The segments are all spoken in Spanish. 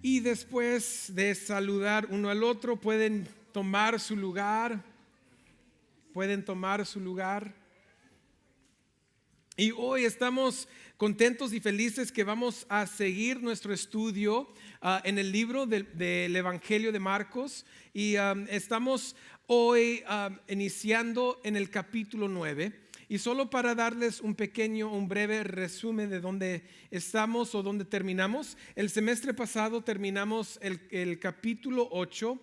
Y después de saludar uno al otro, pueden tomar su lugar. Pueden tomar su lugar. Y hoy estamos contentos y felices que vamos a seguir nuestro estudio en el libro del Evangelio de Marcos. Y estamos hoy iniciando en el capítulo 9. Y solo para darles un breve resumen de dónde estamos o dónde terminamos. El semestre pasado terminamos el capítulo 8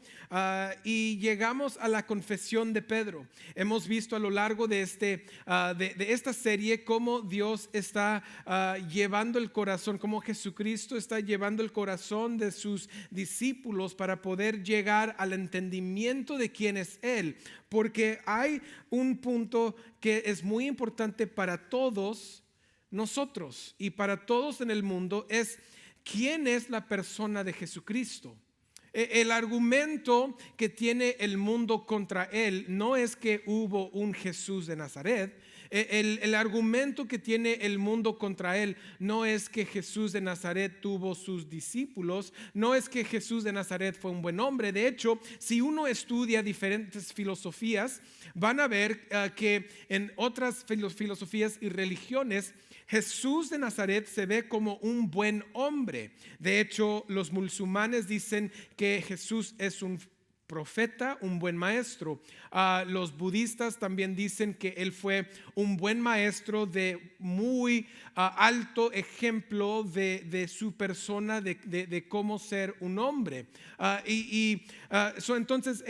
y llegamos a la confesión de Pedro. Hemos visto a lo largo de esta serie cómo Dios está llevando el corazón, cómo Jesucristo está llevando el corazón de sus discípulos para poder llegar al entendimiento de quién es Él. Porque hay un punto que es muy importante para todos nosotros y para todos en el mundo, es quién es la persona de Jesucristo. El argumento que tiene el mundo contra él no es que hubo un Jesús de Nazaret. El argumento que tiene el mundo contra él no es que Jesús de Nazaret tuvo sus discípulos, no es que Jesús de Nazaret fue un buen hombre. De hecho, si uno estudia diferentes filosofías, van a ver que en otras filosofías y religiones, Jesús de Nazaret se ve como un buen hombre. De hecho, los musulmanes dicen que Jesús es un profeta, un buen maestro. Los budistas también dicen que él fue un buen maestro de muy alto ejemplo de su persona, de cómo ser un hombre. Entonces,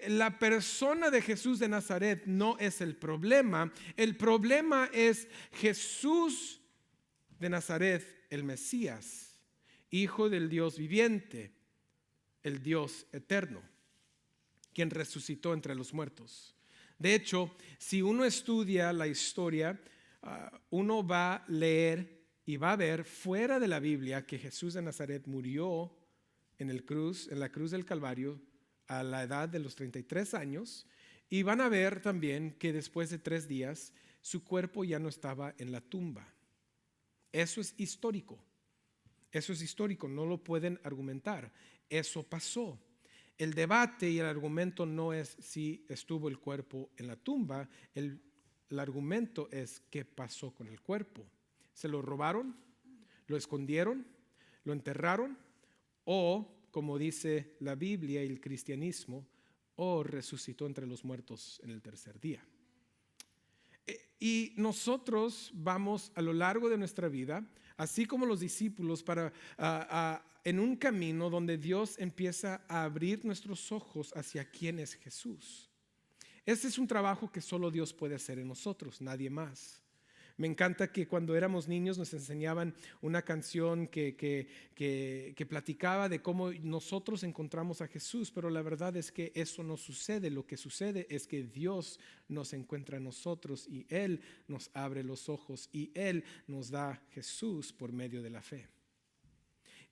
la persona de Jesús de Nazaret no es el problema. El problema es Jesús de Nazaret, el Mesías, hijo del Dios viviente, el Dios eterno, quien resucitó entre los muertos. De hecho, si uno estudia la historia, uno va a leer y va a ver fuera de la Biblia que Jesús de Nazaret murió en la cruz del Calvario a la edad de los 33 años, y van a ver también que después de 3 días su cuerpo ya no estaba en la tumba. Eso es histórico. Eso es histórico, no lo pueden argumentar. Eso pasó. El debate y el argumento no es si estuvo el cuerpo en la tumba. El argumento es qué pasó con el cuerpo. ¿Se lo robaron? ¿Lo escondieron? ¿Lo enterraron? O, como dice la Biblia y el cristianismo, o resucitó entre los muertos en el tercer día. Y nosotros vamos a lo largo de nuestra vida, así como los discípulos, en un camino donde Dios empieza a abrir nuestros ojos hacia quién es Jesús. Ese es un trabajo que solo Dios puede hacer en nosotros, nadie más. Me encanta que cuando éramos niños nos enseñaban una canción que platicaba de cómo nosotros encontramos a Jesús, pero la verdad es que eso no sucede. Lo que sucede es que Dios nos encuentra a nosotros y Él nos abre los ojos y Él nos da Jesús por medio de la fe.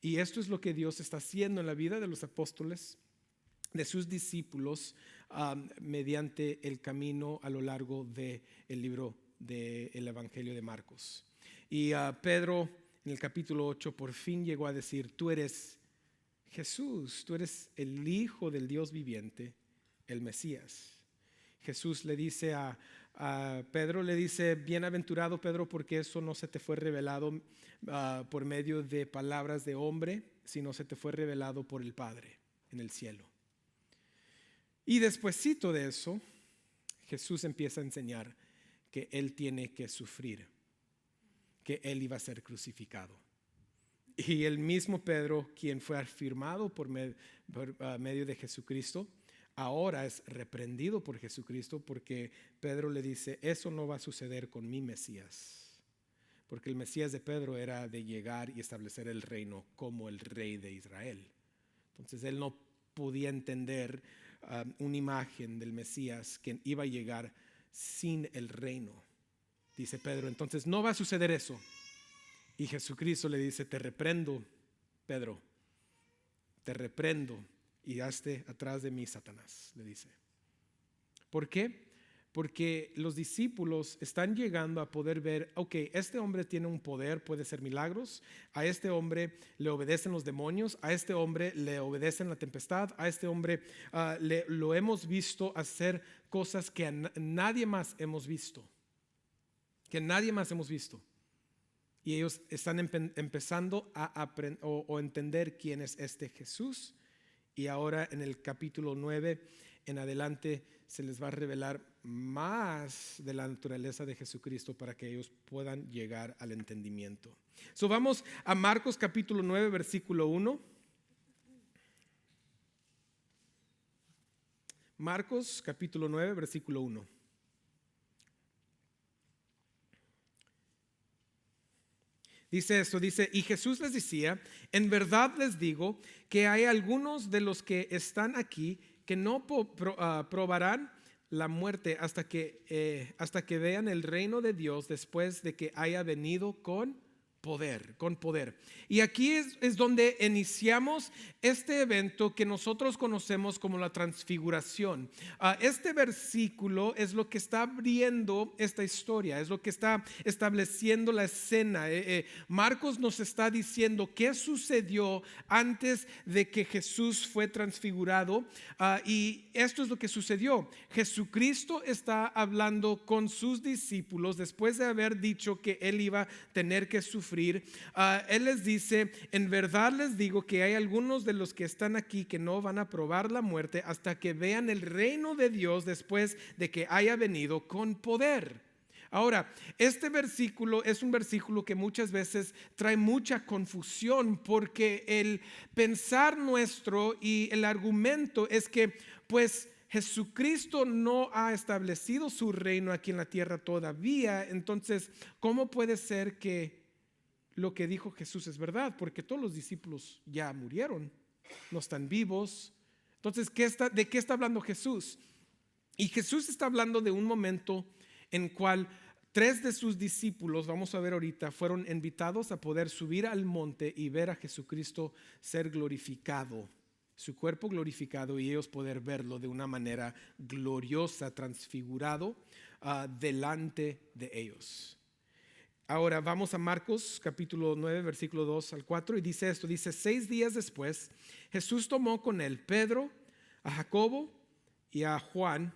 Y esto es lo que Dios está haciendo en la vida de los apóstoles, de sus discípulos, mediante el camino a lo largo del libro del Evangelio de Marcos. Y Pedro en el capítulo 8 por fin llegó a decir: tú eres Jesús, tú eres el Hijo del Dios viviente, el Mesías. Jesús le dice a Pedro, le dice: bienaventurado Pedro, porque eso no se te fue revelado por medio de palabras de hombre, sino se te fue revelado por el Padre en el cielo. Y despuesito de eso, Jesús empieza a enseñar que Él tiene que sufrir, que Él iba a ser crucificado. Y el mismo Pedro, quien fue afirmado por medio de Jesucristo, ahora es reprendido por Jesucristo, porque Pedro le dice: eso no va a suceder con mi Mesías. Porque el Mesías de Pedro era de llegar y establecer el reino como el rey de Israel. Entonces él no podía entender una imagen del Mesías que iba a llegar sin el reino. Dice Pedro: entonces no va a suceder eso. Y Jesucristo le dice: te reprendo, Pedro, te reprendo y hazte atrás de mí, Satanás, le dice. ¿Por qué? porque los discípulos están llegando a poder ver, ok, este hombre tiene un poder, puede hacer milagros, a este hombre le obedecen los demonios, a este hombre le obedecen la tempestad, a este hombre lo hemos visto hacer cosas que nadie más hemos visto, que nadie más hemos visto. Y ellos están empezando a aprender o entender quién es este Jesús. Y ahora en el capítulo 9 en adelante se les va a revelar más de la naturaleza de Jesucristo para que ellos puedan llegar al entendimiento. So vamos a Marcos capítulo 9 versículo 1. Marcos capítulo 9 versículo 1. Dice esto, dice, y Jesús les decía, en verdad les digo que hay algunos de los que están aquí que no probarán la muerte hasta que vean el reino de Dios después de que haya venido con poder, con poder. Y aquí es donde iniciamos este evento que nosotros conocemos como la transfiguración. Este versículo es lo que está abriendo esta historia, es lo que está estableciendo la escena. Marcos nos está diciendo qué sucedió antes de que Jesús fue transfigurado, y esto es lo que sucedió. Jesucristo está hablando con sus discípulos después de haber dicho que él iba a tener que sufrir. Él les dice, en verdad les digo que hay algunos de los que están aquí que no van a probar la muerte hasta que vean el reino de Dios después de que haya venido con poder. Ahora, este versículo es un versículo que muchas veces trae mucha confusión, porque el pensar nuestro y el argumento es que pues Jesucristo no ha establecido su reino aquí en la tierra todavía. Entonces, ¿cómo puede ser que lo que dijo Jesús es verdad? Porque todos los discípulos ya murieron, no están vivos. Entonces, ¿de qué está hablando Jesús? Y Jesús está hablando de un momento en cual 3 de sus discípulos, vamos a ver ahorita, fueron invitados a poder subir al monte y ver a Jesucristo ser glorificado, su cuerpo glorificado, y ellos poder verlo de una manera gloriosa, transfigurado delante de ellos. Ahora vamos a Marcos capítulo 9 versículo 2 al 4 y dice esto, dice, 6 días después Jesús tomó con él Pedro, a Jacobo y a Juan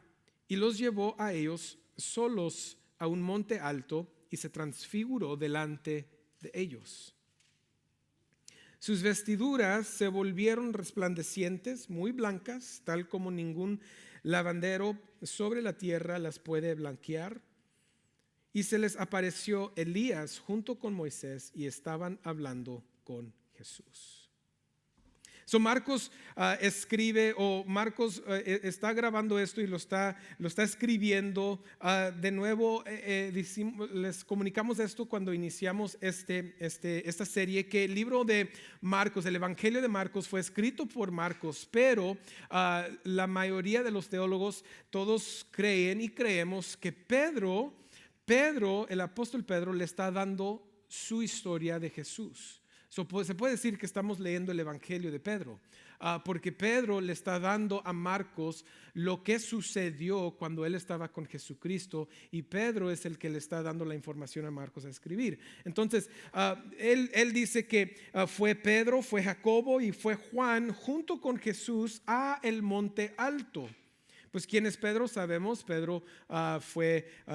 y los llevó a ellos solos a un monte alto y se transfiguró delante de ellos. Sus vestiduras se volvieron resplandecientes, muy blancas, tal como ningún lavandero sobre la tierra las puede blanquear. Y se les apareció Elías junto con Moisés y estaban hablando con Jesús. So Marcos escribe, o Marcos está grabando esto y lo está escribiendo. De nuevo, les comunicamos esto cuando iniciamos esta serie, que el libro de Marcos, el Evangelio de Marcos, fue escrito por Marcos, pero la mayoría de los teólogos, todos creen y creemos que Pedro, el apóstol Pedro, le está dando su historia de Jesús. Se puede decir que estamos leyendo el Evangelio de Pedro, porque Pedro le está dando a Marcos lo que sucedió cuando él estaba con Jesucristo, y Pedro es el que le está dando la información a Marcos a escribir. Entonces, él dice que fue Pedro, fue Jacobo y fue Juan junto con Jesús a el monte alto. Pues ¿quién es Pedro? Sabemos, Pedro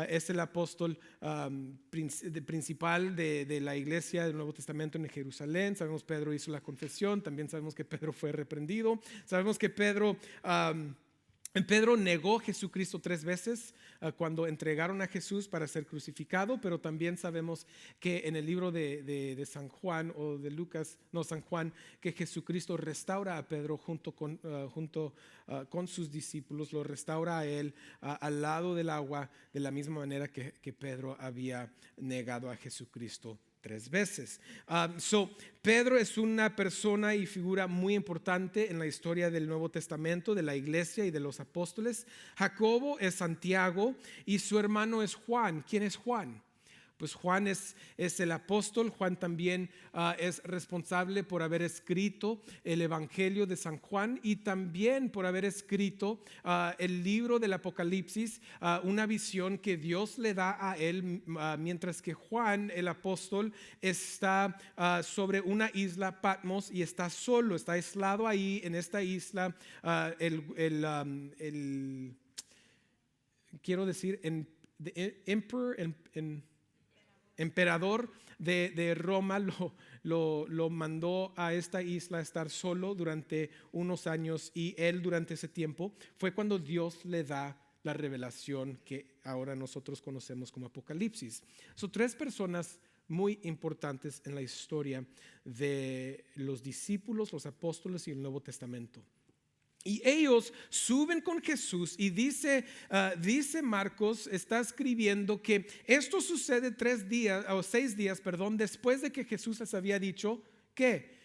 es el apóstol principal de la iglesia del Nuevo Testamento en Jerusalén. Sabemos que Pedro hizo la confesión, también sabemos que Pedro fue reprendido, sabemos que Pedro negó a Jesucristo 3 veces cuando entregaron a Jesús para ser crucificado, pero también sabemos que en el libro de San Juan o de Lucas, no, San Juan, que Jesucristo restaura a Pedro junto con sus discípulos, lo restaura a él al lado del agua, de la misma manera que Pedro había negado a Jesucristo 3 veces. Pedro es una persona y figura muy importante en la historia del Nuevo Testamento, de la iglesia y de los apóstoles. Jacobo es Santiago y su hermano es Juan. ¿Quién es Juan? pues Juan es el apóstol. Juan también es responsable por haber escrito el Evangelio de San Juan y también por haber escrito el libro del Apocalipsis, una visión que Dios le da a él, mientras que Juan, el apóstol, está sobre una isla, Patmos, y está solo, está aislado ahí en esta isla. Quiero decir, emperador de Roma lo mandó a esta isla a estar solo durante unos años, y él durante ese tiempo fue cuando Dios le da la revelación que ahora nosotros conocemos como Apocalipsis. Son tres personas muy importantes en la historia de los discípulos, los apóstoles y el Nuevo Testamento. Y ellos suben con Jesús y dice Marcos, está escribiendo que esto sucede 6 días, después de que Jesús les había dicho que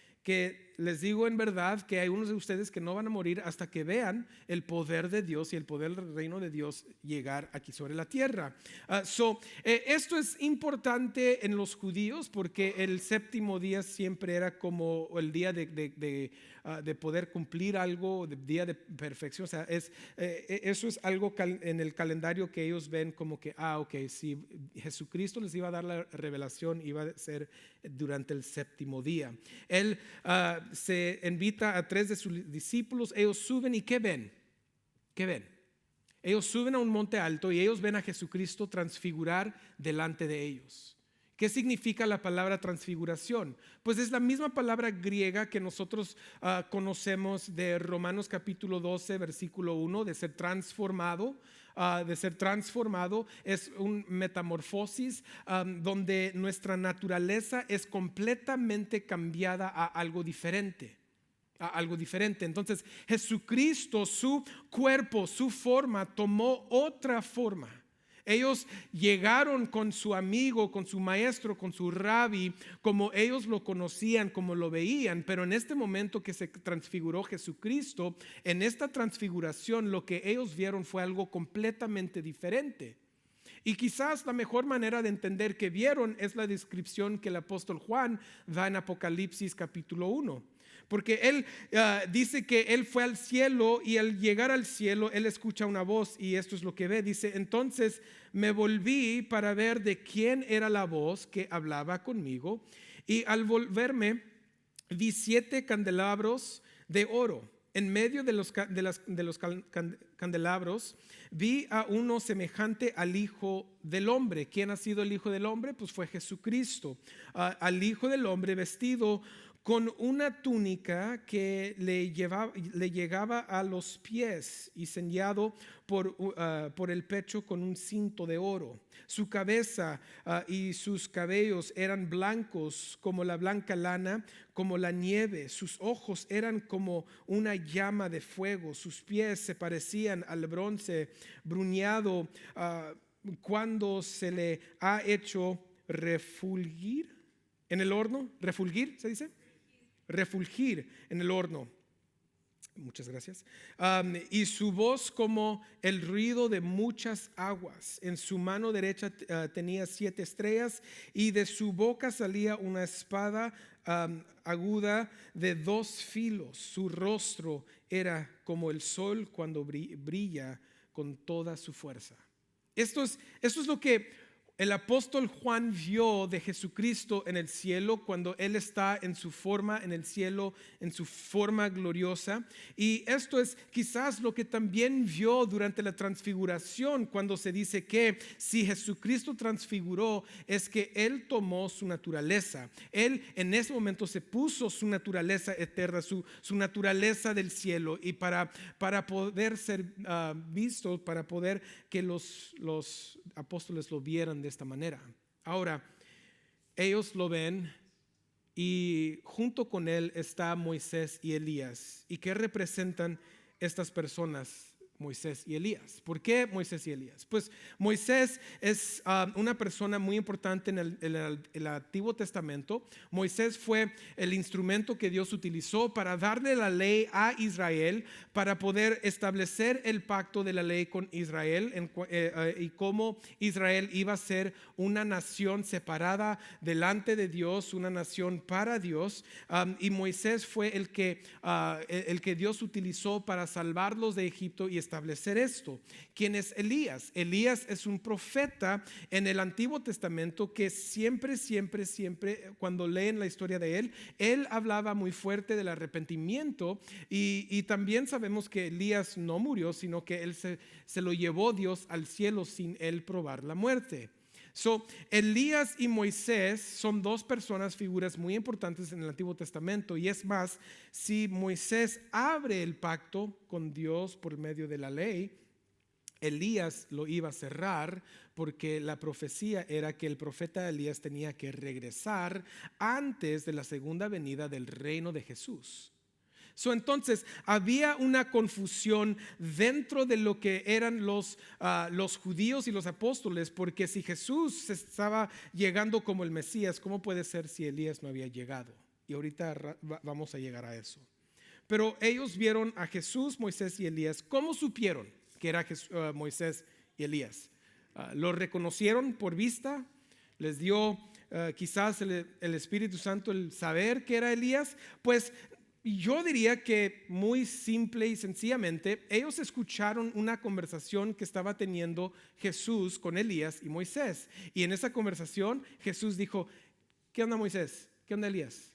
les digo en verdad que hay unos de ustedes que no van a morir hasta que vean el poder de Dios y el poder del reino de Dios llegar aquí sobre la tierra. Esto es importante en los judíos porque el séptimo día siempre era como el día de poder cumplir algo, de día de perfección. O sea, eso es algo en el calendario que ellos ven como que, si Jesucristo les iba a dar la revelación, iba a ser durante el séptimo día. Él se invita a 3 de sus discípulos. Ellos suben y ¿qué ven? Ellos suben a un monte alto y ellos ven a Jesucristo transfigurar delante de ellos. ¿Qué significa la palabra transfiguración? Pues es la misma palabra griega que nosotros conocemos de Romanos capítulo 12 versículo 1, de ser transformado. Es un metamorfosis, donde nuestra naturaleza es completamente cambiada a algo diferente. Entonces Jesucristo, su cuerpo, su forma tomó otra forma. Ellos llegaron con su amigo, con su maestro, con su rabí, como ellos lo conocían, como lo veían, pero en este momento que se transfiguró Jesucristo, en esta transfiguración lo que ellos vieron fue algo completamente diferente. Y quizás la mejor manera de entender que vieron es la descripción que el apóstol Juan da en Apocalipsis capítulo 1. Porque él dice que él fue al cielo y al llegar al cielo él escucha una voz y esto es lo que ve. Dice: entonces me volví para ver de quién era la voz que hablaba conmigo, y al volverme vi 7 candelabros de oro. En medio de los candelabros vi a uno semejante al Hijo del Hombre. ¿Quién ha sido el Hijo del Hombre? Pues fue Jesucristo. Al Hijo del Hombre vestido con una túnica que le llegaba a los pies y ceñido por el pecho con un cinto de oro. Su cabeza y sus cabellos eran blancos como la blanca lana, como la nieve. Sus ojos eran como una llama de fuego. Sus pies se parecían al bronce bruñado cuando se le ha hecho refulgir en el horno. ¿Refulgir se dice? Refulgir en el horno. Muchas gracias. Y su voz como el ruido de muchas aguas. En su mano derecha tenía 7 estrellas y de su boca salía una espada aguda de 2 filos. Su rostro era como el sol cuando brilla con toda su fuerza. Esto es lo que el apóstol Juan vio de Jesucristo en el cielo cuando Él está en su forma en el cielo, en su forma gloriosa. Y esto es quizás lo que también vio durante la transfiguración, cuando se dice que si Jesucristo transfiguró es que Él tomó su naturaleza. Él en ese momento se puso su naturaleza eterna, su naturaleza del cielo, y para poder ser visto, para poder que los apóstoles lo vieran de esta manera. Ahora, ellos lo ven y junto con él está Moisés y Elías. ¿Y qué representan estas personas? Moisés y Elías. ¿Por qué Moisés y Elías? Pues Moisés es una persona muy importante en el Antiguo Testamento. Moisés fue el instrumento que Dios utilizó para darle la ley a Israel, para poder establecer el pacto de la ley con Israel y cómo Israel iba a ser una nación separada delante de Dios, una nación para Dios. Y Moisés fue el que Dios utilizó para salvarlos de Egipto y establecer esto. ¿Quién es Elías? Elías es un profeta en el Antiguo Testamento que siempre, cuando leen la historia de él hablaba muy fuerte del arrepentimiento y también sabemos que Elías no murió, sino que él se lo llevó Dios al cielo sin él probar la muerte. Elías y Moisés son dos figuras muy importantes en el Antiguo Testamento. Y es más, si Moisés abre el pacto con Dios por medio de la ley, Elías lo iba a cerrar, porque la profecía era que el profeta Elías tenía que regresar antes de la segunda venida del reino de Jesús. Entonces había una confusión dentro de lo que eran los judíos y los apóstoles, porque si Jesús estaba llegando como el Mesías, ¿cómo puede ser si Elías no había llegado? Y ahorita vamos a llegar a eso. Pero ellos vieron a Jesús, Moisés y Elías. ¿Cómo supieron que era Moisés y Elías? ¿Lo reconocieron por vista? ¿Les dio quizás el Espíritu Santo el saber que era Elías? Pues yo diría que muy simple y sencillamente ellos escucharon una conversación que estaba teniendo Jesús con Elías y Moisés. Y en esa conversación Jesús dijo: ¿qué onda, Moisés? ¿Qué onda, Elías?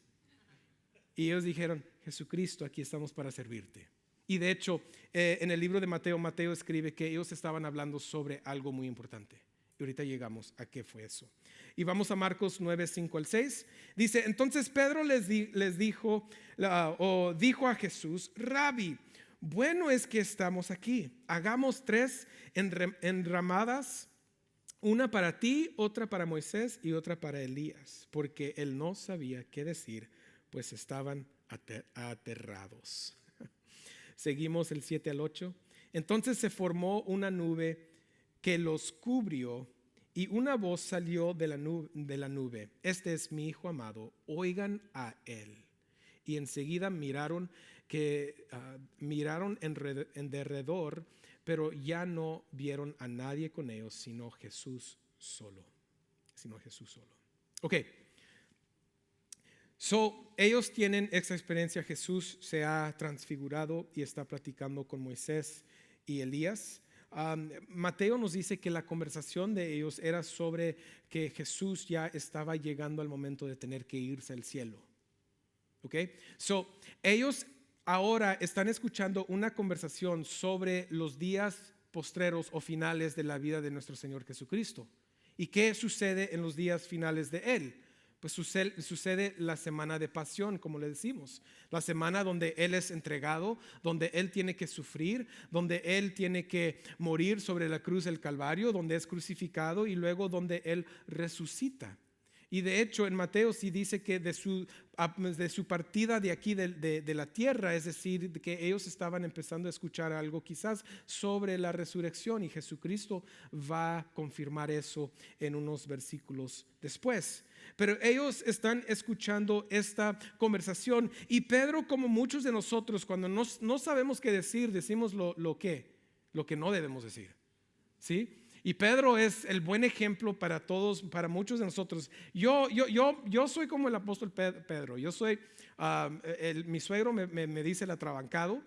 Y ellos dijeron: Jesucristo, aquí estamos para servirte. Y de hecho en el libro de Mateo escribe que ellos estaban hablando sobre algo muy importante. Y ahorita llegamos a qué fue eso. Y vamos a Marcos 9, 5 al 6. Dice: entonces Pedro les dijo a Jesús: Rabí, bueno es que estamos aquí. Hagamos 3 enramadas, una para ti, otra para Moisés y otra para Elías. Porque él no sabía qué decir, pues estaban aterrados. Seguimos el 7 al 8. Entonces se formó una nube que los cubrió, y una voz salió de la nube: este es mi hijo amado, oigan a él. Y enseguida miraron en derredor, pero ya no vieron a nadie con ellos, sino Jesús solo. Ok. Ellos tienen esa experiencia. Jesús se ha transfigurado y está platicando con Moisés y Elías. Mateo nos dice que la conversación de ellos era sobre que Jesús ya estaba llegando al momento de tener que irse al cielo. Okay? Ellos ahora están escuchando una conversación sobre los días postreros o finales de la vida de nuestro Señor Jesucristo. ¿Y qué sucede en los días finales de Él? Pues sucede la semana de pasión, como le decimos. La semana donde Él es entregado, donde Él tiene que sufrir, donde Él tiene que morir sobre la cruz del Calvario, donde es crucificado y luego donde Él resucita. Y de hecho en Mateo sí dice que de su partida de aquí de la tierra, es decir, que ellos estaban empezando a escuchar algo quizás sobre la resurrección, y Jesucristo va a confirmar eso en unos versículos después. Pero ellos están escuchando esta conversación, y Pedro, como muchos de nosotros, cuando no sabemos qué decir, decimos lo que no debemos decir, ¿sí? Y Pedro es el buen ejemplo para todos, para muchos de nosotros. Yo soy como el apóstol Pedro. Yo soy, mi suegro me dice el atrabancado.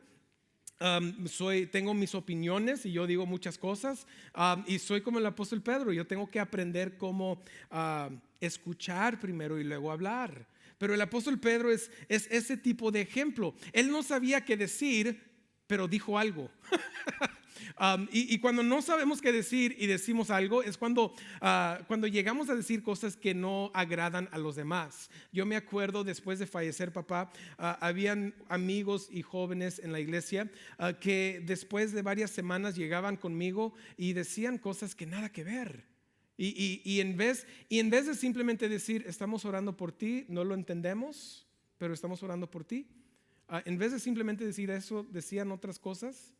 Tengo mis opiniones y yo digo muchas cosas, y soy como el apóstol Pedro. Yo tengo que aprender cómo escuchar primero y luego hablar. Pero el apóstol Pedro es ese tipo de ejemplo. Él no sabía qué decir, pero dijo algo. Y cuando no sabemos qué decir y decimos algo, es cuando llegamos a decir cosas que no agradan a los demás. Yo me acuerdo, después de fallecer papá, habían amigos y jóvenes en la iglesia que después de varias semanas llegaban conmigo y decían cosas que nada que ver. Y en vez de simplemente decir: estamos orando por ti, no lo entendemos, pero estamos orando por ti, en vez de simplemente decir eso, decían otras cosas.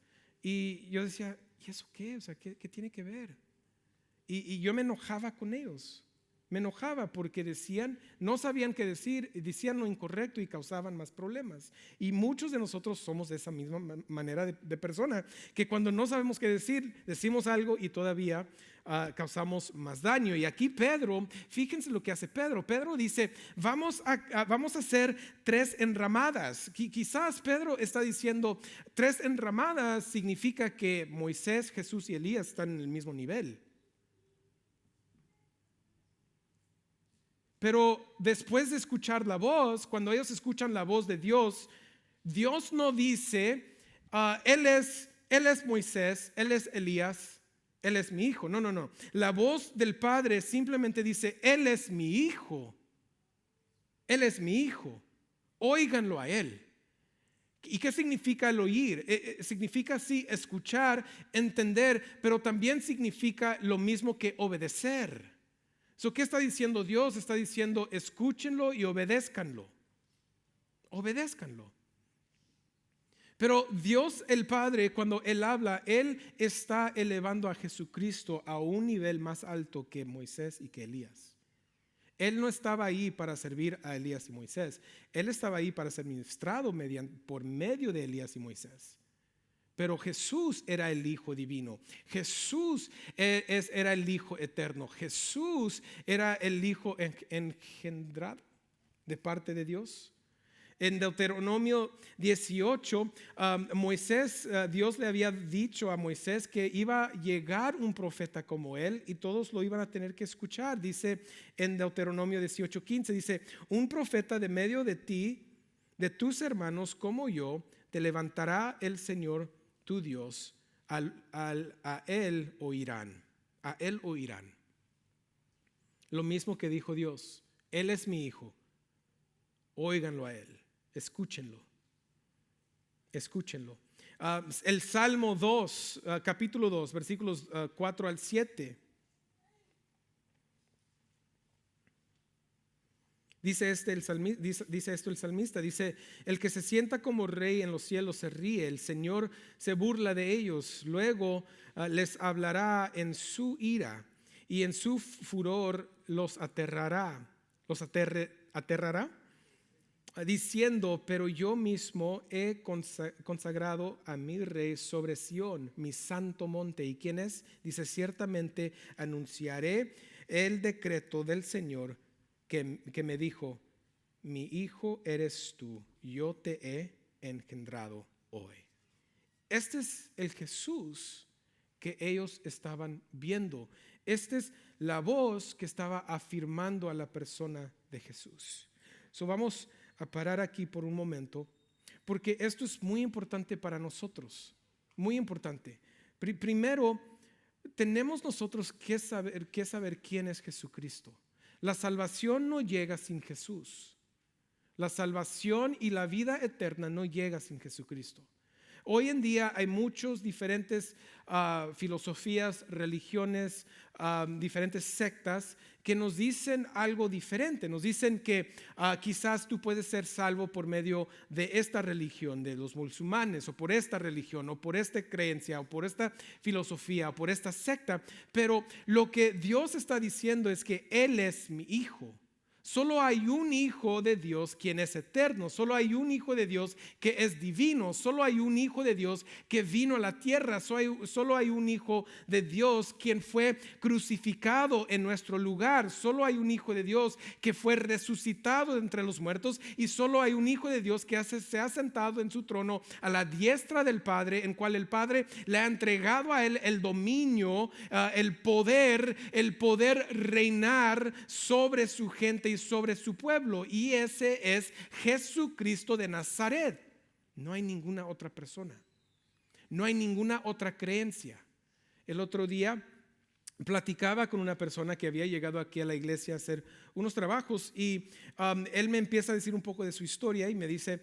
Y yo decía, ¿y eso qué? O sea, ¿qué tiene que ver? Y yo me enojaba con ellos. Me enojaba porque decían, no sabían qué decir, decían lo incorrecto y causaban más problemas. Y muchos de nosotros somos de esa misma manera de persona, que cuando no sabemos qué decir, decimos algo y todavía causamos más daño. Y aquí Pedro, fíjense lo que hace Pedro. Pedro dice, vamos a hacer 3 enramadas. Quizás Pedro está diciendo, 3 enramadas significa que Moisés, Jesús y Elías están en el mismo nivel. Pero después de escuchar la voz, cuando ellos escuchan la voz de Dios, Dios no dice, él es Moisés, Él es Elías, Él es mi hijo. No, no, no. La voz del Padre simplemente dice, Él es mi hijo. Él es mi hijo. Óiganlo a Él. ¿Y qué significa el oír? Significa sí escuchar, entender, pero también significa lo mismo que obedecer. ¿Qué está diciendo Dios? Está diciendo, escúchenlo y obedézcanlo. Obedézcanlo. Pero Dios el Padre, cuando Él habla, Él está elevando a Jesucristo a un nivel más alto que Moisés y que Elías. Él no estaba ahí para servir a Elías y Moisés. Él estaba ahí para ser ministrado por medio de Elías y Moisés. Pero Jesús era el Hijo divino. Jesús era el Hijo eterno. Jesús era el Hijo engendrado de parte de Dios. En Deuteronomio 18, Dios le había dicho a Moisés que iba a llegar un profeta como él y todos lo iban a tener que escuchar. Dice en Deuteronomio 18:15, dice, un profeta de medio de ti, de tus hermanos como yo, te levantará el Señor tu Dios, a él oirán. A él oirán. Lo mismo que dijo Dios, Él es mi hijo, óiganlo a Él, escúchenlo. Escúchenlo. El Salmo 2, capítulo 2, versículos 4 al 7. Dice esto el salmista, dice, el que se sienta como rey en los cielos se ríe, el Señor se burla de ellos, luego les hablará en su ira y en su furor los aterrará, aterrará, diciendo, pero yo mismo he consagrado a mi rey sobre Sión, mi santo monte. ¿Y quién es? Dice, ciertamente anunciaré el decreto del Señor que me dijo, mi hijo eres tú, yo te he engendrado hoy. Este es el Jesús que ellos estaban viendo. Esta es la voz que estaba afirmando a la persona de Jesús. Vamos a parar aquí por un momento, porque esto es muy importante para nosotros, muy importante. Primero, tenemos nosotros que saber quién es Jesucristo. La salvación no llega sin Jesús. La salvación y la vida eterna no llega sin Jesucristo. Hoy en día hay muchos diferentes filosofías, religiones, diferentes sectas que nos dicen algo diferente. Nos dicen que quizás tú puedes ser salvo por medio de esta religión, de los musulmanes, o por esta religión, o por esta creencia, o por esta filosofía, o por esta secta. Pero lo que Dios está diciendo es que Él es mi hijo. Solo hay un hijo de Dios quien es eterno. Solo hay un hijo de Dios que es divino. Solo hay un hijo de Dios que vino a la tierra. Solo hay un hijo de Dios quien fue crucificado en nuestro lugar. Solo hay un hijo de Dios que fue resucitado entre los muertos. Y solo hay un hijo de Dios que se ha sentado en su trono a la diestra del Padre, en cual el Padre le ha entregado a él el dominio, el poder reinar sobre su gente y sobre su pueblo, y ese es Jesucristo de Nazaret. No hay ninguna otra persona, no hay ninguna otra creencia. El otro día platicaba con una persona que había llegado aquí a la iglesia a hacer unos trabajos y él me empieza a decir un poco de su historia y me dice,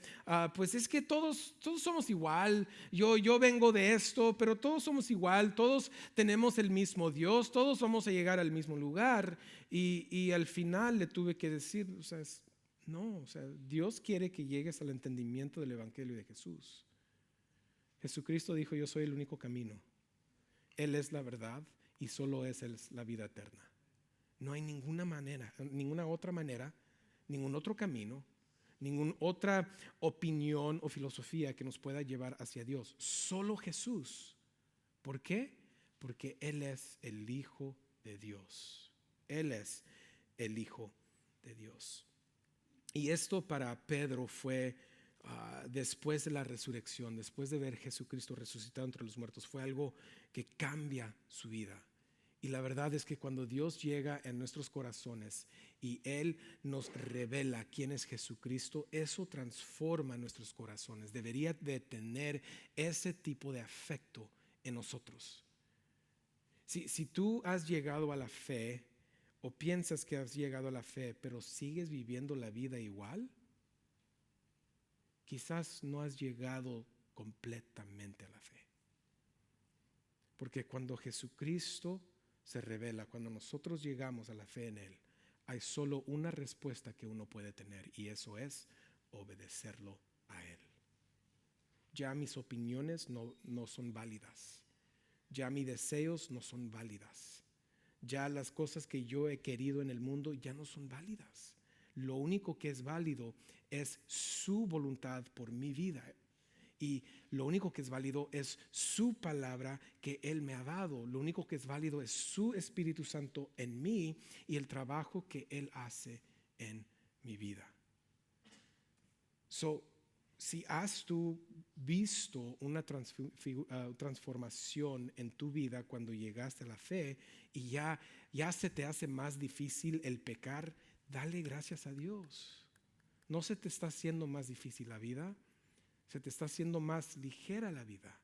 pues es que todos somos igual, yo vengo de esto, pero todos somos igual, todos tenemos el mismo Dios, todos vamos a llegar al mismo lugar. Y al final le tuve que decir, no, Dios quiere que llegues al entendimiento del Evangelio de Jesús. Jesucristo dijo: yo soy el único camino. Él es la verdad y solo es la vida eterna. No hay ninguna manera, ninguna otra manera, ningún otro camino, ninguna otra opinión o filosofía que nos pueda llevar hacia Dios. Solo Jesús. ¿Por qué? Porque Él es el Hijo de Dios. Él es el Hijo de Dios. Y esto para Pedro fue después de la resurrección, después de ver a Jesucristo resucitado entre los muertos, fue algo que cambia su vida. Y la verdad es que cuando Dios llega en nuestros corazones y Él nos revela quién es Jesucristo, eso transforma nuestros corazones. Debería de tener ese tipo de afecto en nosotros. Si tú has llegado a la fe o piensas que has llegado a la fe, pero sigues viviendo la vida igual, quizás no has llegado completamente a la fe. Porque cuando Jesucristo se revela, cuando nosotros llegamos a la fe en Él, hay solo una respuesta que uno puede tener, y eso es obedecerlo a Él. Ya mis opiniones no son válidas. Ya mis deseos no son válidas. Ya las cosas que yo he querido en el mundo ya no son válidas. Lo único que es válido es su voluntad por mi vida. Y lo único que es válido es su palabra que Él me ha dado. Lo único que es válido es su Espíritu Santo en mí y el trabajo que Él hace en mi vida. Si has tú visto una transformación en tu vida cuando llegaste a la fe y ya se te hace más difícil el pecar, dale gracias a Dios. No se te está haciendo más difícil la vida, se te está haciendo más ligera la vida,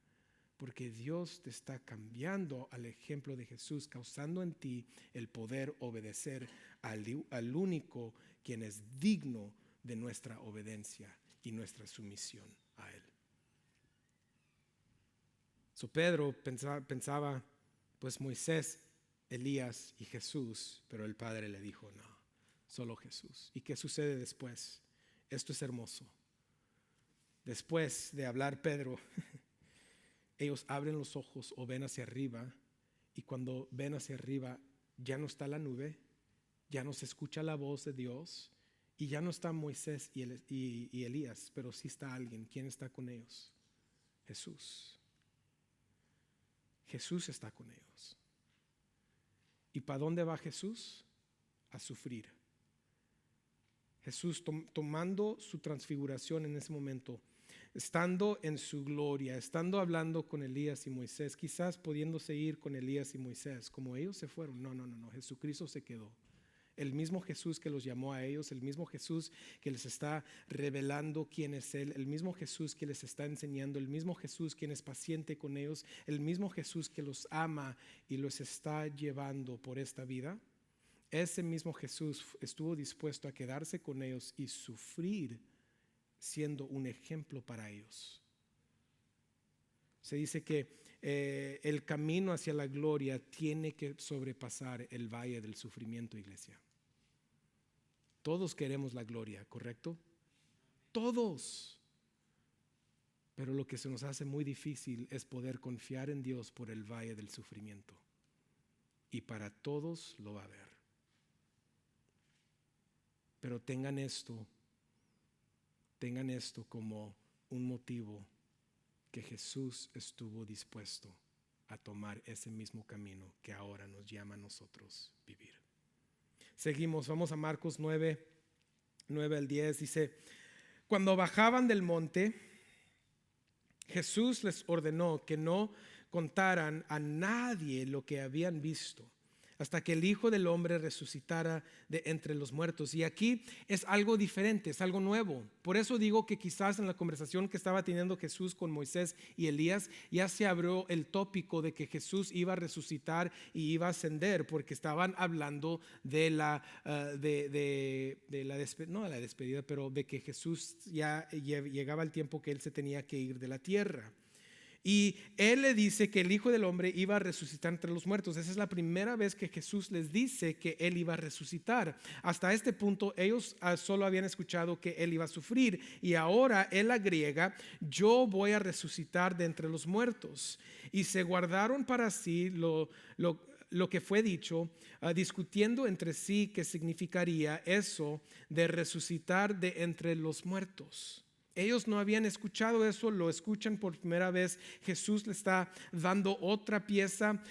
porque Dios te está cambiando al ejemplo de Jesús, causando en ti el poder obedecer al único quien es digno de nuestra obediencia y nuestra sumisión a Él. Pedro pensaba, pues Moisés, Elías y Jesús, pero el Padre le dijo: no, solo Jesús. ¿Y qué sucede después? Esto es hermoso. Después de hablar Pedro, ellos abren los ojos o ven hacia arriba, y cuando ven hacia arriba ya no está la nube, ya no se escucha la voz de Dios, y ya no está Moisés y Elías, pero sí está alguien. ¿Quién está con ellos? Jesús. Jesús está con ellos. ¿Y para dónde va Jesús? A sufrir. Jesús tomando su transfiguración en ese momento, estando en su gloria, estando hablando con Elías y Moisés, quizás pudiéndose ir con Elías y Moisés, como ellos se fueron. No, Jesucristo se quedó. El mismo Jesús que los llamó a ellos, el mismo Jesús que les está revelando quién es Él, el mismo Jesús que les está enseñando, el mismo Jesús quien es paciente con ellos, el mismo Jesús que los ama y los está llevando por esta vida. Ese mismo Jesús estuvo dispuesto a quedarse con ellos y sufrir, siendo un ejemplo para ellos. Se dice que el camino hacia la gloria tiene que sobrepasar el valle del sufrimiento, iglesia. Todos queremos la gloria, ¿correcto? Todos. Pero lo que se nos hace muy difícil es poder confiar en Dios por el valle del sufrimiento. Y para todos lo va a haber. Pero tengan esto como un motivo, que Jesús estuvo dispuesto a tomar ese mismo camino que ahora nos llama a nosotros vivir. Seguimos, vamos a Marcos 9 al 10. Dice: cuando bajaban del monte, Jesús les ordenó que no contaran a nadie lo que habían visto, hasta que el Hijo del Hombre resucitara de entre los muertos. Y aquí es algo diferente, es algo nuevo. Por eso digo que quizás en la conversación que estaba teniendo Jesús con Moisés y Elías, ya se abrió el tópico de que Jesús iba a resucitar y iba a ascender, porque estaban hablando de de que Jesús ya llegaba el tiempo que Él se tenía que ir de la tierra. Y él le dice que el Hijo del Hombre iba a resucitar entre los muertos. Esa es la primera vez que Jesús les dice que él iba a resucitar. Hasta este punto ellos solo habían escuchado que él iba a sufrir, y ahora él agrega: yo voy a resucitar de entre los muertos. Y se guardaron para sí lo que fue dicho, discutiendo entre sí qué significaría eso de resucitar de entre los muertos. Ellos no habían escuchado eso, lo escuchan por primera vez. Jesús le está dando otra pieza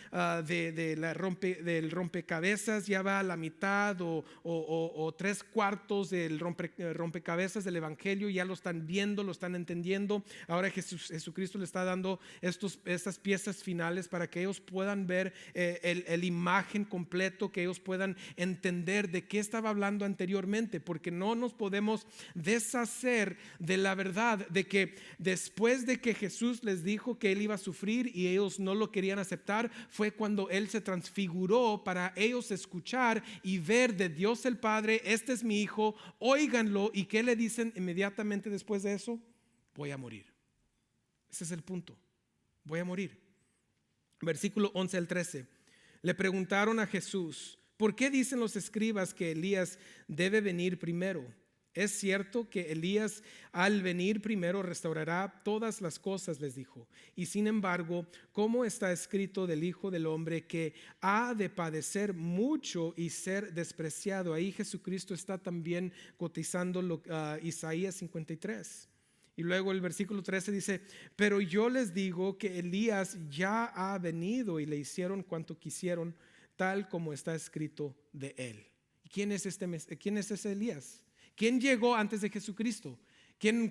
del rompecabezas. Ya va a la mitad o tres cuartos del rompecabezas del Evangelio. Ya lo están viendo, lo están entendiendo. Ahora Jesucristo le está dando estas piezas finales para que ellos puedan ver el imagen completo, que ellos puedan entender de qué estaba hablando anteriormente, porque no nos podemos deshacer de la verdad de que después de que Jesús les dijo que él iba a sufrir y ellos no lo querían aceptar, fue cuando él se transfiguró para ellos escuchar y ver de Dios el Padre: este es mi hijo, óiganlo. ¿Y qué le dicen inmediatamente después de eso? Voy a morir. Ese es el punto, voy a morir. Versículo 11 al 13. Le preguntaron a Jesús: ¿por qué dicen los escribas que Elías debe venir primero? ¿Es cierto que Elías al venir primero restaurará todas las cosas?, les dijo. Y sin embargo, ¿cómo está escrito del Hijo del Hombre que ha de padecer mucho y ser despreciado? Ahí Jesucristo está también cotizando Isaías 53. Y luego el versículo 13 dice: pero yo les digo que Elías ya ha venido y le hicieron cuanto quisieron, tal como está escrito de él. ¿Quién es ese Elías? ¿Quién llegó antes de Jesucristo? ¿Quién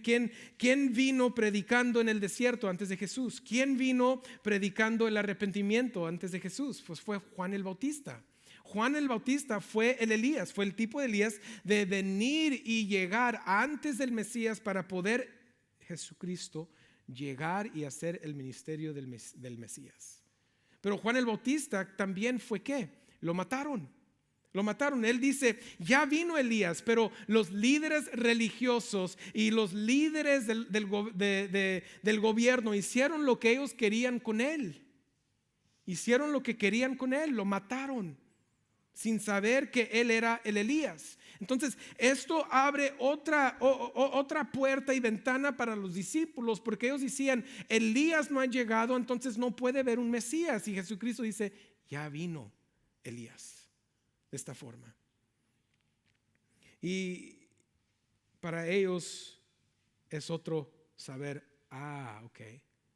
vino predicando en el desierto antes de Jesús? ¿Quién vino predicando el arrepentimiento antes de Jesús? Pues fue Juan el Bautista. Juan el Bautista fue el Elías, fue el tipo de Elías de venir y llegar antes del Mesías para poder Jesucristo llegar y hacer el ministerio del Mesías. Pero Juan el Bautista también fue ¿qué? Lo mataron. Él dice: ya vino Elías, pero los líderes religiosos y los líderes del gobierno hicieron lo que ellos querían con él. Lo mataron sin saber que él era el Elías. Entonces esto abre otra puerta y ventana para los discípulos, porque ellos decían: Elías no ha llegado, entonces no puede haber un Mesías. Y Jesucristo dice: ya vino Elías. De esta forma. Y para ellos es otro saber: ok,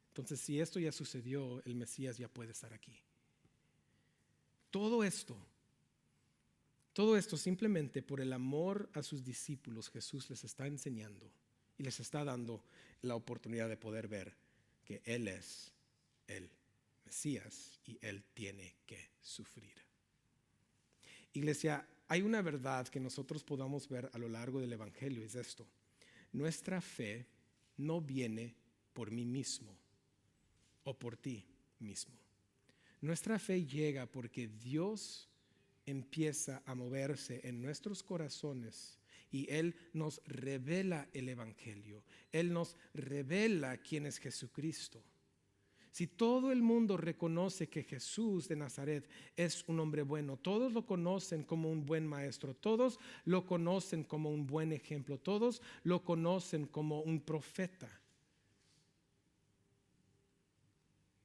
entonces si esto ya sucedió, el Mesías ya puede estar aquí. Todo esto simplemente por el amor a sus discípulos. Jesús les está enseñando y les está dando la oportunidad de poder ver que Él es el Mesías y Él tiene que sufrir. Iglesia, hay una verdad que nosotros podamos ver a lo largo del Evangelio, es esto: nuestra fe no viene por mí mismo o por ti mismo. Nuestra fe llega porque Dios empieza a moverse en nuestros corazones y Él nos revela el Evangelio. Él nos revela quién es Jesucristo. Si todo el mundo reconoce que Jesús de Nazaret es un hombre bueno, todos lo conocen como un buen maestro, todos lo conocen como un buen ejemplo, todos lo conocen como un profeta.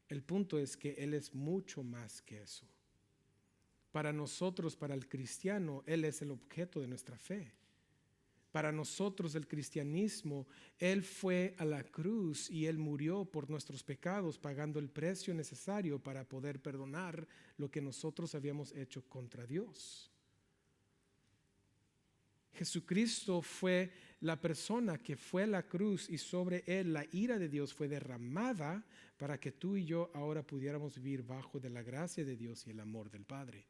El punto es que Él es mucho más que eso. Para nosotros, para el cristiano, Él es el objeto de nuestra fe. Para nosotros el cristianismo, Él fue a la cruz y Él murió por nuestros pecados, pagando el precio necesario para poder perdonar lo que nosotros habíamos hecho contra Dios. Jesucristo fue la persona que fue a la cruz y sobre Él la ira de Dios fue derramada para que tú y yo ahora pudiéramos vivir bajo de la gracia de Dios y el amor del Padre.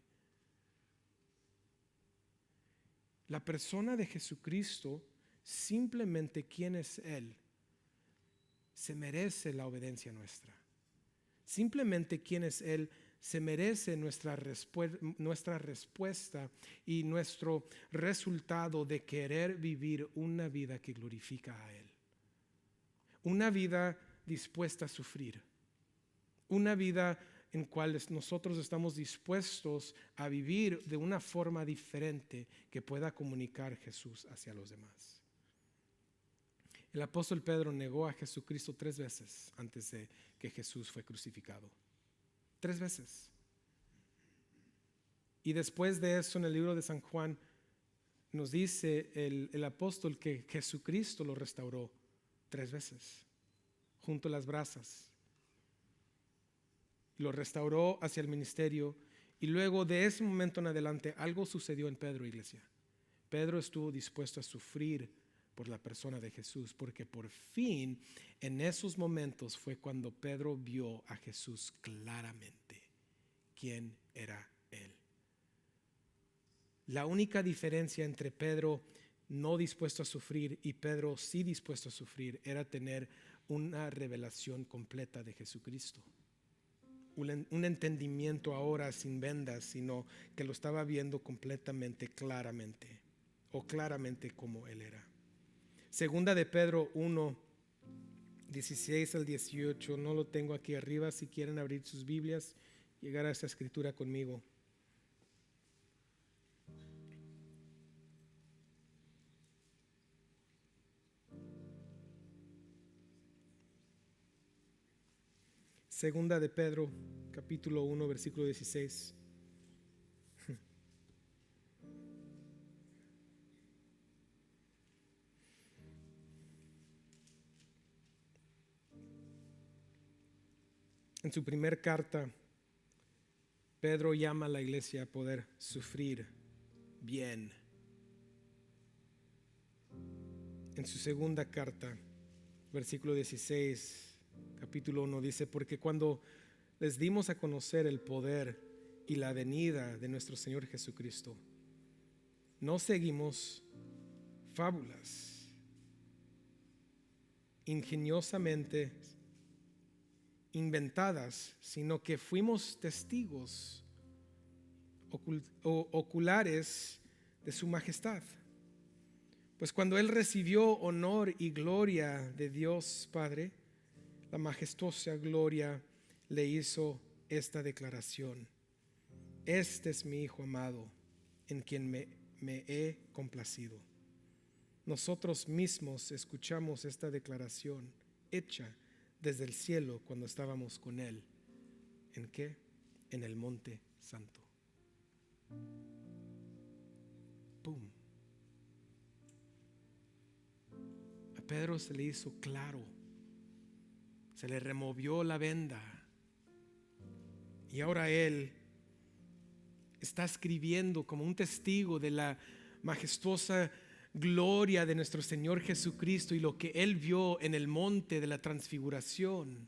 La persona de Jesucristo, simplemente quién es Él, se merece la obediencia nuestra. Simplemente quién es Él se merece nuestra respuesta y nuestro resultado de querer vivir una vida que glorifica a Él. Una vida dispuesta a sufrir. Una vida en cual nosotros estamos dispuestos a vivir de una forma diferente que pueda comunicar Jesús hacia los demás. El apóstol Pedro negó a Jesucristo 3 veces antes de que Jesús fue crucificado. 3 veces. Y después de eso, en el libro de San Juan, nos dice el apóstol que Jesucristo lo restauró 3 veces, junto a las brasas. Lo restauró hacia el ministerio. Y luego de ese momento en adelante, algo sucedió en Pedro, iglesia. Pedro estuvo dispuesto a sufrir por la persona de Jesús, porque por fin en esos momentos fue cuando Pedro vio a Jesús claramente quién era él. La única diferencia entre Pedro no dispuesto a sufrir y Pedro sí dispuesto a sufrir era tener una revelación completa de Jesucristo, un entendimiento ahora sin vendas, sino que lo estaba viendo completamente claramente, o claramente como él era. Segunda de Pedro 1, 16 al 18, no lo tengo aquí arriba, si quieren abrir sus Biblias, llegar a esta escritura conmigo. Segunda de Pedro, capítulo 1, versículo 16. En su primer carta, Pedro llama a la iglesia a poder sufrir bien. En su segunda carta, versículo 16, capítulo 1, dice: porque cuando les dimos a conocer el poder y la venida de nuestro Señor Jesucristo, no seguimos fábulas ingeniosamente inventadas, sino que fuimos testigos oculares de su majestad. Pues cuando él recibió honor y gloria de Dios Padre, la majestuosa gloria le hizo esta declaración: este es mi Hijo amado, en quien me he complacido. Nosotros mismos escuchamos esta declaración hecha desde el cielo cuando estábamos con él. ¿En qué? En el monte santo. ¡Pum! A Pedro se le hizo claro, se le removió la venda, y ahora él está escribiendo como un testigo de la majestuosa gloria de nuestro Señor Jesucristo y lo que él vio en el monte de la transfiguración,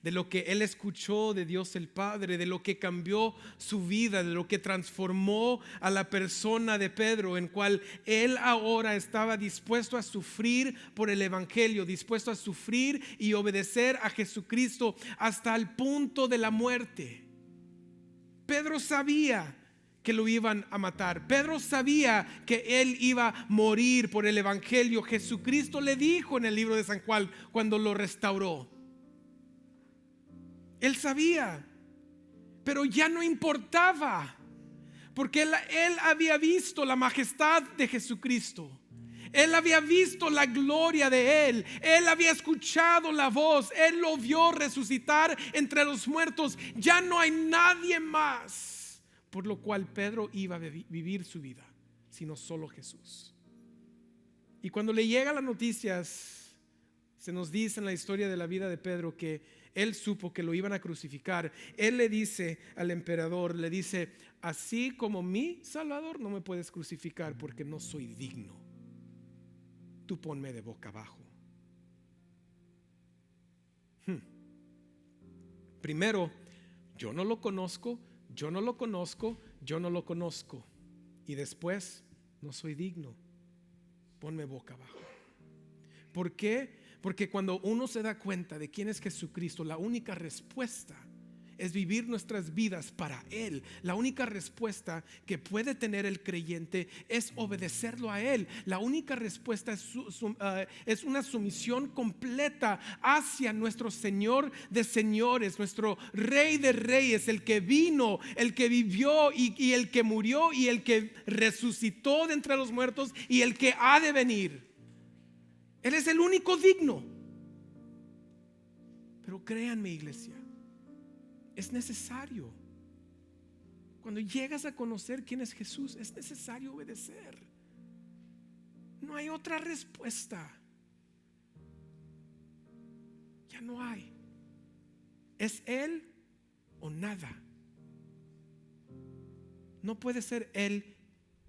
de lo que él escuchó de Dios el Padre, de lo que cambió su vida, de lo que transformó a la persona de Pedro, en cual él ahora estaba dispuesto a sufrir por el evangelio, dispuesto a sufrir y obedecer a Jesucristo hasta el punto de la muerte. Pedro sabía que lo iban a matar. Pedro sabía que él iba a morir por el evangelio. Jesucristo le dijo en el libro de San Juan cuando lo restauró. Él sabía, pero ya no importaba, porque él había visto la majestad de Jesucristo. Él había visto la gloria de él. Él había escuchado la voz. Él lo vio resucitar entre los muertos. Ya no hay nadie más por lo cual Pedro iba a vivir su vida, sino solo Jesús. Y cuando le llegan las noticias, se nos dice en la historia de la vida de Pedro que él supo que lo iban a crucificar. Él le dice al emperador, le dice: así como mi Salvador no me puedes crucificar porque no soy digno, tú ponme de boca abajo. Primero, yo no lo conozco. Yo no lo conozco, yo no lo conozco. Y después, no soy digno, ponme boca abajo. ¿Por qué? Porque cuando uno se da cuenta de quién es Jesucristo, la única respuesta es vivir nuestras vidas para Él. La única respuesta que puede tener el creyente es obedecerlo a Él. La única respuesta es una sumisión completa hacia nuestro Señor de señores, nuestro Rey de reyes, el que vino, el que vivió y el que murió y el que resucitó de entre los muertos y el que ha de venir. Él es el único digno. Pero créanme, iglesia, es necesario. Cuando llegas a conocer quién es Jesús, es necesario obedecer. No hay otra respuesta. Ya no hay. Es Él o nada. No puede ser Él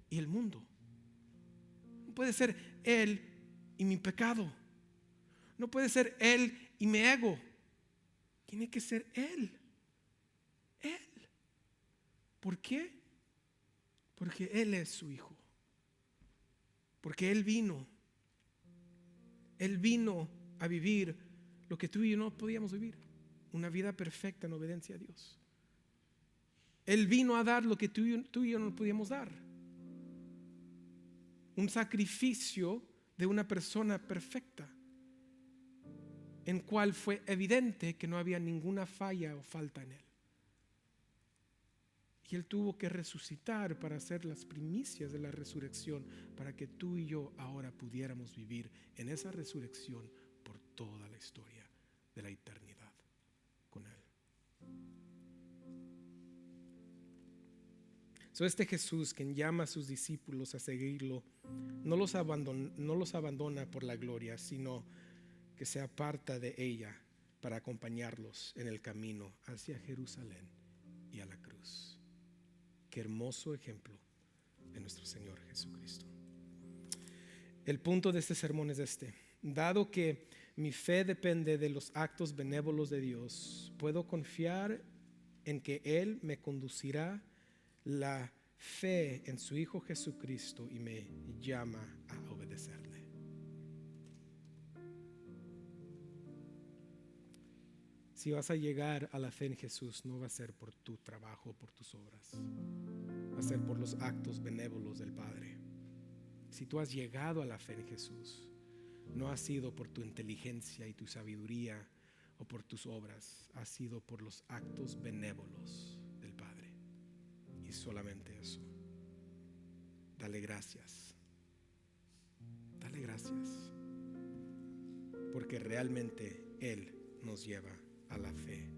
y el mundo. No puede ser Él y mi pecado. No puede ser Él y mi ego. Tiene que ser Él. Él. ¿Por qué? Porque Él es su Hijo. Porque Él vino. Él vino a vivir lo que tú y yo no podíamos vivir. Una vida perfecta en obediencia a Dios. Él vino a dar lo que tú y yo no podíamos dar. Un sacrificio de una persona perfecta, en cual fue evidente que no había ninguna falla o falta en Él. Y Él tuvo que resucitar para hacer las primicias de la resurrección, para que tú y yo ahora pudiéramos vivir en esa resurrección por toda la historia de la eternidad con Él. Este Jesús, quien llama a sus discípulos a seguirlo, no los abandona por la gloria, sino que se aparta de ella para acompañarlos en el camino hacia Jerusalén y a la cruz. Qué hermoso ejemplo de nuestro Señor Jesucristo. El punto de este sermón es este: dado que mi fe depende de los actos benévolos de Dios, puedo confiar en que Él me conducirá la fe en su Hijo Jesucristo y me llama a obedecerle. Si vas a llegar a la fe en Jesús, no va a ser por tu trabajo, por tus obras, va a ser por los actos benévolos del Padre. Si tú has llegado a la fe en Jesús, no ha sido por tu inteligencia y tu sabiduría o por tus obras, ha sido por los actos benévolos del Padre. Y solamente eso. Dale gracias. Dale gracias. Porque realmente Él nos lleva a la fe